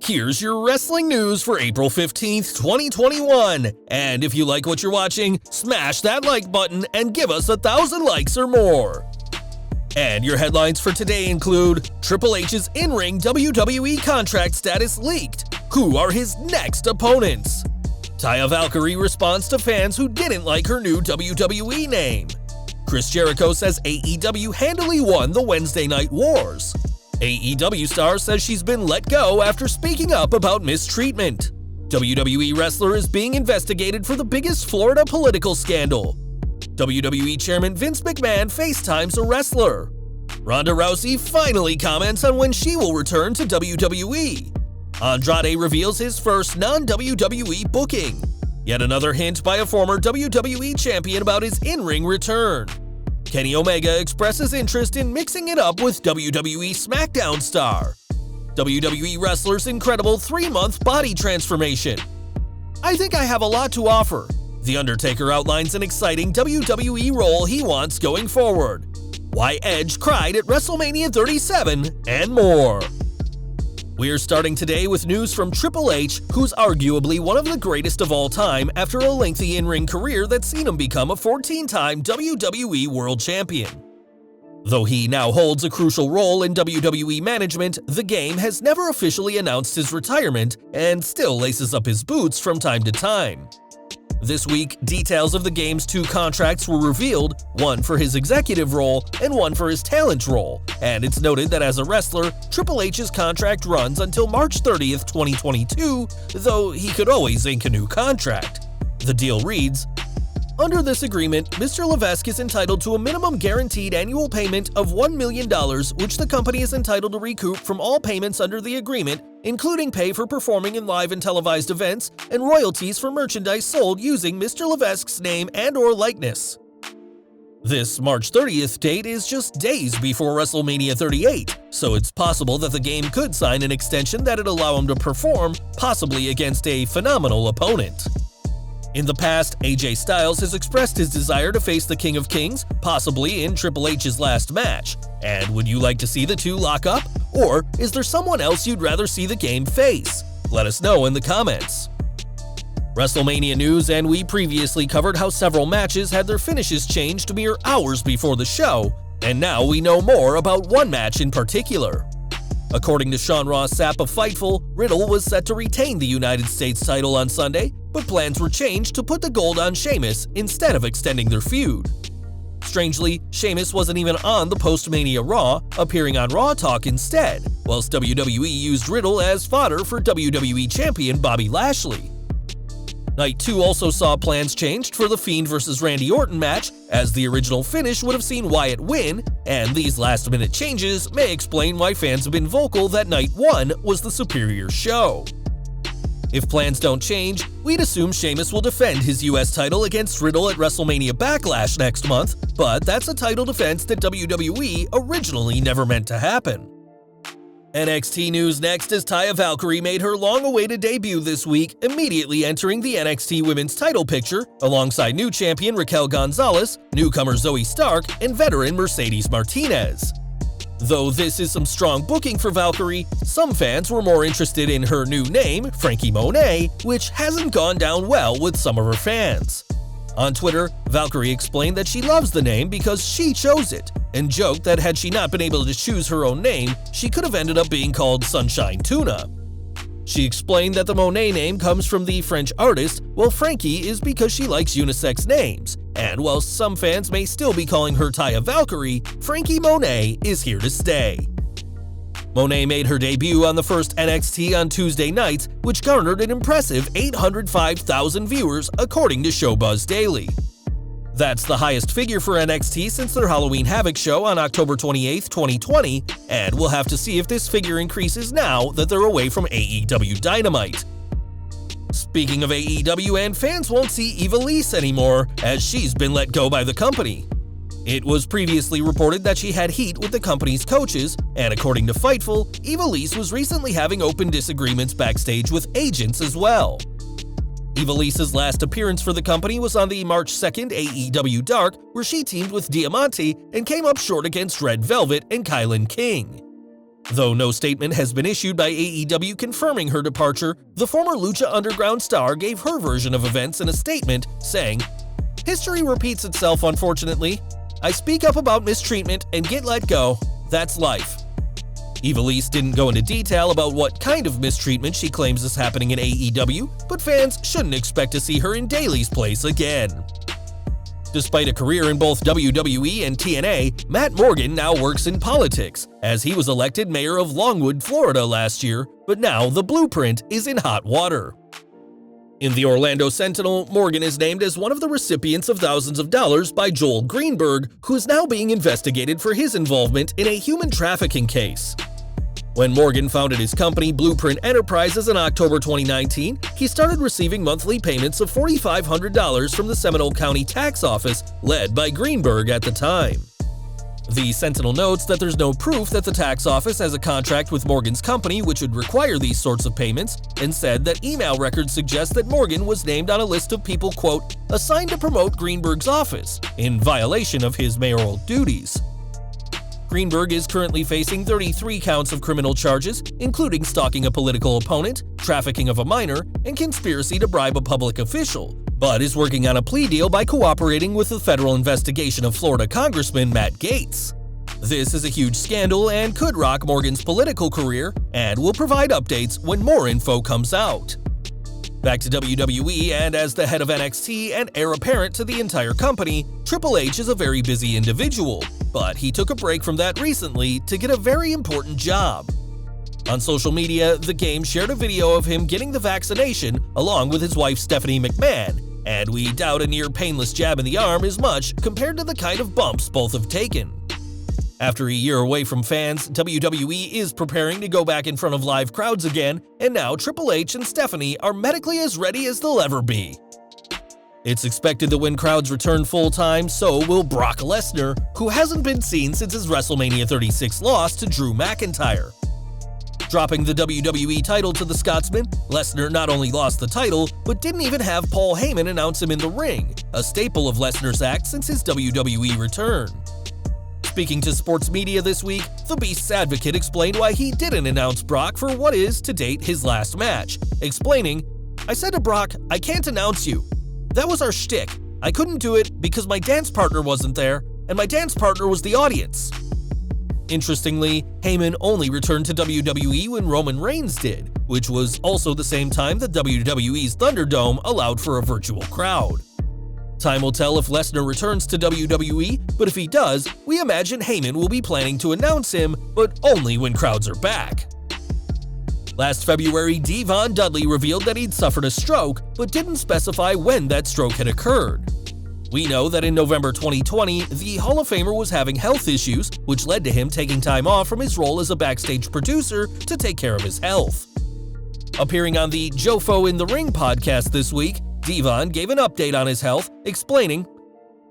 Here's your wrestling news for April 15th, 2021. And if you like what you're watching, smash that like button and give us 1,000 likes or more. And your headlines for today include Triple H's InRing WWE contract status leaked. Who are his next opponents? Taya Valkyrie responds to fans who didn't like her new WWE name. Chris Jericho says AEW handily won the Wednesday Night Wars. AEW star says she's been let go after speaking up about mistreatment. WWE wrestler is being investigated for the biggest Florida political scandal. WWE Chairman Vince McMahon FaceTimes a wrestler. Ronda Rousey finally comments on when she will return to WWE. Andrade reveals his first non-WWE booking. Yet another hint by a former WWE champion about his in-ring return. Kenny Omega expresses interest in mixing it up with WWE Smackdown star. WWE wrestler's incredible 3-month body transformation. I think I have a lot to offer. The Undertaker outlines an exciting WWE role he wants going forward. Why Edge cried at WrestleMania 37 and more. We're starting today with news from Triple H, who's arguably one of the greatest of all time after a lengthy in-ring career that's seen him become a 14-time WWE World Champion. Though he now holds a crucial role in WWE management, the Game has never officially announced his retirement and still laces up his boots from time to time. This week, details of the Game's 2 contracts were revealed, one for his executive role and one for his talent role, and it's noted that as a wrestler, Triple H's contract runs until March 30th, 2022, though he could always ink a new contract. The deal reads, under this agreement, Mr. Levesque is entitled to a minimum guaranteed annual payment of $1 million, which the company is entitled to recoup from all payments under the agreement, including pay for performing in live and televised events and royalties for merchandise sold using Mr. Levesque's name and/or likeness. This March 30th date is just days before WrestleMania 38, so it's possible that the Game could sign an extension that'd allow him to perform, possibly against a phenomenal opponent. In the past, AJ Styles has expressed his desire to face the King of Kings, possibly in Triple H's last match. And would you like to see the two lock up? Or is there someone else you'd rather see the Game face? Let us know in the comments. WrestleMania news, and we previously covered how several matches had their finishes changed mere hours before the show, and now we know more about one match in particular. According to Sean Ross Sapp of Fightful, Riddle was set to retain the United States title on Sunday, but plans were changed to put the gold on Sheamus instead of extending their feud. Strangely, Sheamus wasn't even on the post-Mania Raw, appearing on Raw Talk instead, whilst WWE used Riddle as fodder for WWE Champion Bobby Lashley. Night 2 also saw plans changed for the Fiend vs. Randy Orton match, as the original finish would have seen Wyatt win, and these last-minute changes may explain why fans have been vocal that Night 1 was the superior show. If plans don't change, we'd assume Sheamus will defend his US title against Riddle at WrestleMania Backlash next month, but that's a title defense that WWE originally never meant to happen. NXT news next, as Taya Valkyrie made her long-awaited debut this week, immediately entering the NXT Women's title picture alongside new champion Raquel Gonzalez, newcomer Zoe Stark, and veteran Mercedes Martinez. Though this is some strong booking for Valkyrie, some fans were more interested in her new name, Frankie Monet, which hasn't gone down well with some of her fans. On Twitter, Valkyrie explained that she loves the name because she chose it, and joked that had she not been able to choose her own name, she could have ended up being called Sunshine Tuna. She explained that the Monet name comes from the French artist, while Frankie is because she likes unisex names, and while some fans may still be calling her Taya Valkyrie, Frankie Monet is here to stay. Monet made her debut on the first NXT on Tuesday night, which garnered an impressive 805,000 viewers according to Showbuzz Daily. That's the highest figure for NXT since their Halloween Havoc show on October 28, 2020, and we'll have to see if this figure increases now that they're away from AEW Dynamite. Speaking of AEW, and fans won't see Ivelisse anymore, as she's been let go by the company. It was previously reported that she had heat with the company's coaches, and according to Fightful, Ivelisse was recently having open disagreements backstage with agents as well. Ivelisse's last appearance for the company was on the March 2nd AEW Dark, where she teamed with Diamante and came up short against Red Velvet and Kylan King. Though no statement has been issued by AEW confirming her departure, the former Lucha Underground star gave her version of events in a statement, saying, "History repeats itself, unfortunately. I speak up about mistreatment and get let go. That's life." Ivelisse didn't go into detail about what kind of mistreatment she claims is happening in AEW, but fans shouldn't expect to see her in Daily's place again. Despite a career in both WWE and TNA, Matt Morgan now works in politics, as he was elected mayor of Longwood, Florida last year, but now the blueprint is in hot water. In the Orlando Sentinel, Morgan is named as one of the recipients of thousands of dollars by Joel Greenberg, who is now being investigated for his involvement in a human trafficking case. When Morgan founded his company Blueprint Enterprises in October 2019, he started receiving monthly payments of $4,500 from the Seminole County Tax Office, led by Greenberg at the time. The Sentinel notes that there's no proof that the tax office has a contract with Morgan's company which would require these sorts of payments, and said that email records suggest that Morgan was named on a list of people, quote, assigned to promote Greenberg's office, in violation of his mayoral duties. Greenberg is currently facing 33 counts of criminal charges, including stalking a political opponent, trafficking of a minor, and conspiracy to bribe a public official, but is working on a plea deal by cooperating with the federal investigation of Florida Congressman Matt Gaetz. This is a huge scandal and could rock Morgan's political career, and we'll provide updates when more info comes out. Back to WWE, and as the head of NXT and heir apparent to the entire company, Triple H is a very busy individual, but he took a break from that recently to get a very important job. On social media, The Game shared a video of him getting the vaccination along with his wife Stephanie McMahon, and we doubt a near painless jab in the arm is much compared to the kind of bumps both have taken. After a year away from fans, WWE is preparing to go back in front of live crowds again, and now Triple H and Stephanie are medically as ready as they'll ever be. It's expected that when crowds return full-time, so will Brock Lesnar, who hasn't been seen since his WrestleMania 36 loss to Drew McIntyre. Dropping the WWE title to the Scotsman, Lesnar not only lost the title, but didn't even have Paul Heyman announce him in the ring, a staple of Lesnar's act since his WWE return. Speaking to sports media this week, the Beast's advocate explained why he didn't announce Brock for what is, to date, his last match, explaining, "I said to Brock, I can't announce you. That was our shtick. I couldn't do it because my dance partner wasn't there, and my dance partner was the audience." Interestingly, Heyman only returned to WWE when Roman Reigns did, which was also the same time that WWE's Thunderdome allowed for a virtual crowd. Time will tell if Lesnar returns to WWE, but if he does, we imagine Heyman will be planning to announce him, but only when crowds are back. Last February, Devon Dudley revealed that he'd suffered a stroke, but didn't specify when that stroke had occurred. We know that in November 2020, the Hall of Famer was having health issues, which led to him taking time off from his role as a backstage producer to take care of his health. Appearing on the Jofo in the Ring podcast this week, Devon gave an update on his health, explaining,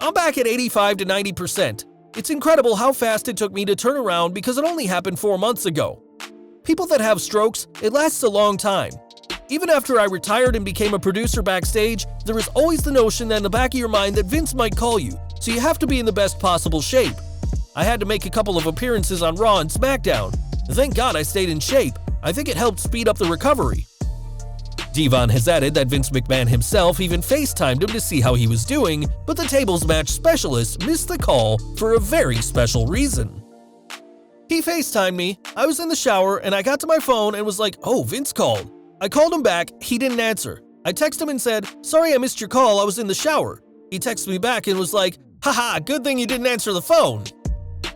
"I'm back at 85 to 90%. It's incredible how fast it took me to turn around because it only happened 4 months ago. People that have strokes, it lasts a long time. Even after I retired and became a producer backstage, there is always the notion in the back of your mind that Vince might call you, so you have to be in the best possible shape. I had to make a couple of appearances on Raw and Smackdown. Thank God I stayed in shape. I think it helped speed up the recovery." Devon has added that Vince McMahon himself even FaceTimed him to see how he was doing, but the tables match specialist missed the call for a very special reason. "He FaceTimed me. I was in the shower and I got to my phone and was like, oh, Vince called. I called him back, he didn't answer. I texted him and said, sorry I missed your call, I was in the shower. He texted me back and was like, haha, good thing you didn't answer the phone."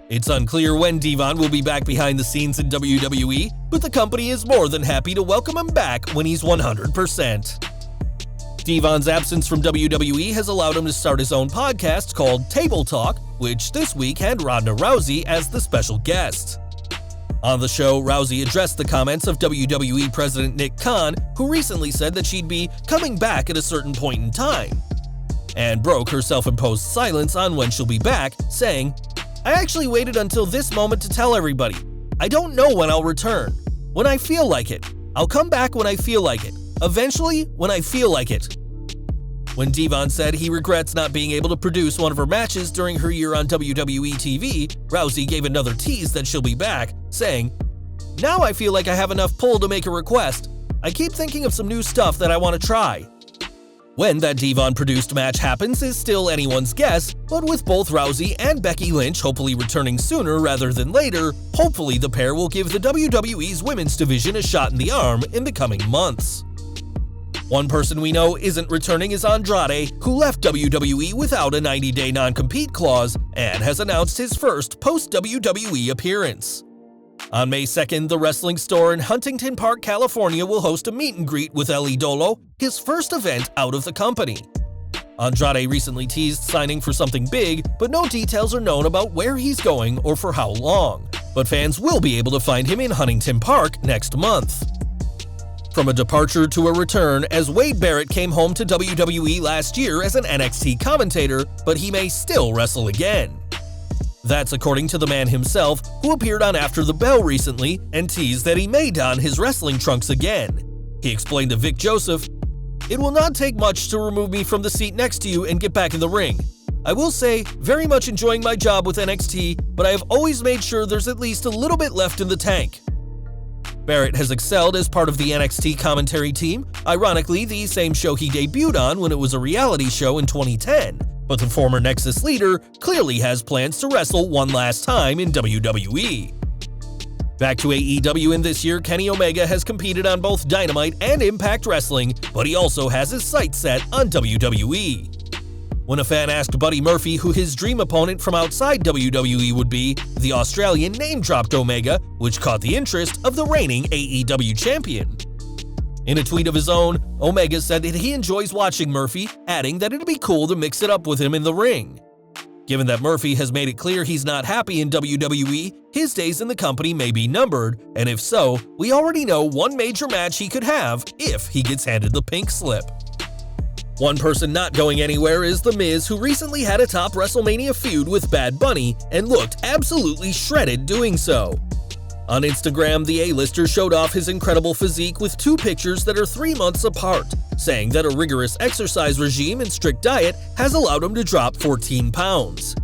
It's unclear when Devon will be back behind the scenes in WWE, but the company is more than happy to welcome him back when he's 100%. Devon's absence from WWE has allowed him to start his own podcast called Table Talk, which this week had Ronda Rousey as the special guest. On the show, Rousey addressed the comments of WWE President Nick Khan, who recently said that she'd be coming back at a certain point in time, and broke her self-imposed silence on when she'll be back, saying, "I actually waited until this moment to tell everybody. I don't know when I'll return. When I feel like it. I'll come back when I feel like it. Eventually, when I feel like it." When Devon said he regrets not being able to produce one of her matches during her year on WWE TV, Rousey gave another tease that she'll be back, saying, Now I feel like I have enough pull to make a request. I keep thinking of some new stuff that I want to try." When that Devon-produced match happens is still anyone's guess, but with both Rousey and Becky Lynch hopefully returning sooner rather than later, hopefully the pair will give the WWE's women's division a shot in the arm in the coming months. One person we know isn't returning is Andrade, who left WWE without a 90-day non-compete clause and has announced his first post-WWE appearance. On May 2nd, the wrestling store in Huntington Park, California will host a meet and greet with El Idolo, his first event out of the company. Andrade recently teased signing for something big, but no details are known about where he's going or for how long. But fans will be able to find him in Huntington Park next month. From a departure to a return, as Wade Barrett came home to WWE last year as an NXT commentator, but he may still wrestle again. That's according to the man himself, who appeared on After the Bell recently and teased that he may don his wrestling trunks again. He explained to Vic Joseph, "It will not take much to remove me from the seat next to you and get back in the ring. I will say, very much enjoying my job with NXT, but I have always made sure there's at least a little bit left in the tank." Barrett has excelled as part of the NXT commentary team, ironically the same show he debuted on when it was a reality show in 2010. But the former Nexus leader clearly has plans to wrestle one last time in WWE. Back to AEW, in this year, Kenny Omega has competed on both Dynamite and Impact Wrestling, but he also has his sights set on WWE. When a fan asked Buddy Murphy who his dream opponent from outside WWE would be, the Australian name-dropped Omega, which caught the interest of the reigning AEW champion. In a tweet of his own, Omega said that he enjoys watching Murphy, adding that it'd be cool to mix it up with him in the ring. Given that Murphy has made it clear he's not happy in WWE, his days in the company may be numbered, and if so, we already know one major match he could have if he gets handed the pink slip. One person not going anywhere is The Miz, who recently had a top WrestleMania feud with Bad Bunny and looked absolutely shredded doing so. On Instagram, the A-lister showed off his incredible physique with 2 pictures that are 3 months apart, saying that a rigorous exercise regime and strict diet has allowed him to drop 14 pounds.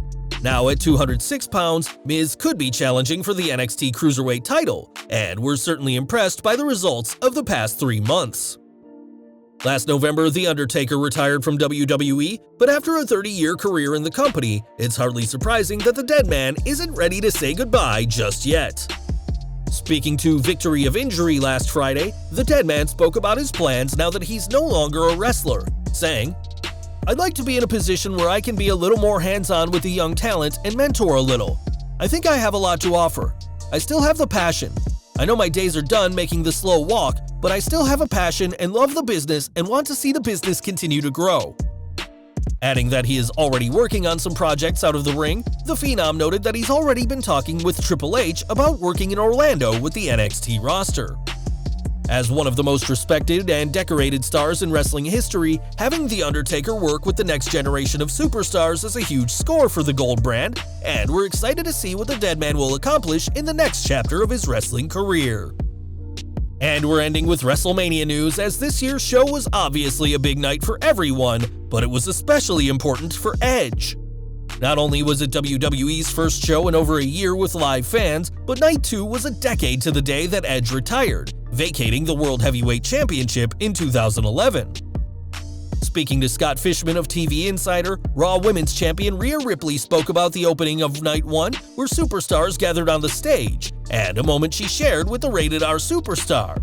Now at 206 pounds, Miz could be challenging for the NXT Cruiserweight title, and we're certainly impressed by the results of the past 3 months. Last November, The Undertaker retired from WWE, but after a 30-year career in the company, it's hardly surprising that the dead man isn't ready to say goodbye just yet. Speaking to Victory of Injury last Friday, the dead man spoke about his plans now that he's no longer a wrestler, saying, "I'd like to be in a position where I can be a little more hands-on with the young talent and mentor a little. I think I have a lot to offer. I still have the passion. I know my days are done making the slow walk, but I still have a passion and love the business and want to see the business continue to grow." Adding that he is already working on some projects out of the ring, the Phenom noted that he's already been talking with Triple H about working in Orlando with the NXT roster. As one of the most respected and decorated stars in wrestling history, having The Undertaker work with the next generation of superstars is a huge score for the Gold brand, and we're excited to see what the dead man will accomplish in the next chapter of his wrestling career. And we're ending with WrestleMania news, as this year's show was obviously a big night for everyone, but it was especially important for Edge. Not only was it WWE's first show in over a year with live fans, but Night 2 was a decade to the day that Edge retired, vacating the World Heavyweight Championship in 2011. Speaking to Scott Fishman of TV Insider, Raw Women's Champion Rhea Ripley spoke about the opening of Night 1, where superstars gathered on the stage, and a moment she shared with the Rated R Superstar.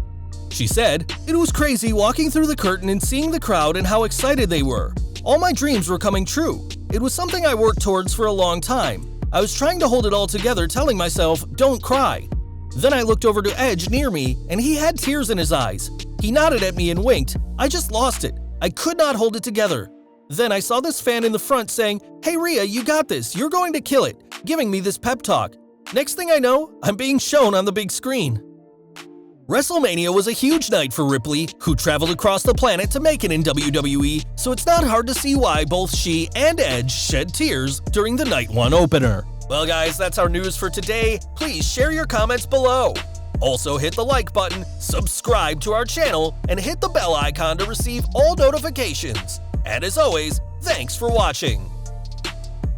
She said, "It was crazy walking through the curtain and seeing the crowd and how excited they were. All my dreams were coming true. It was something I worked towards for a long time. I was trying to hold it all together, telling myself, don't cry. Then I looked over to Edge near me, and he had tears in his eyes. He nodded at me and winked. I just lost it. I could not hold it together. Then I saw this fan in the front saying, 'Hey Rhea, you got this, you're going to kill it,' giving me this pep talk. Next thing I know, I'm being shown on the big screen." WrestleMania was a huge night for Ripley, who traveled across the planet to make it in WWE, so it's not hard to see why both she and Edge shed tears during the Night 1 opener. Well guys, that's our news for today. Please share your comments below. Also hit the like button, subscribe to our channel, and hit the bell icon to receive all notifications. And as always, thanks for watching.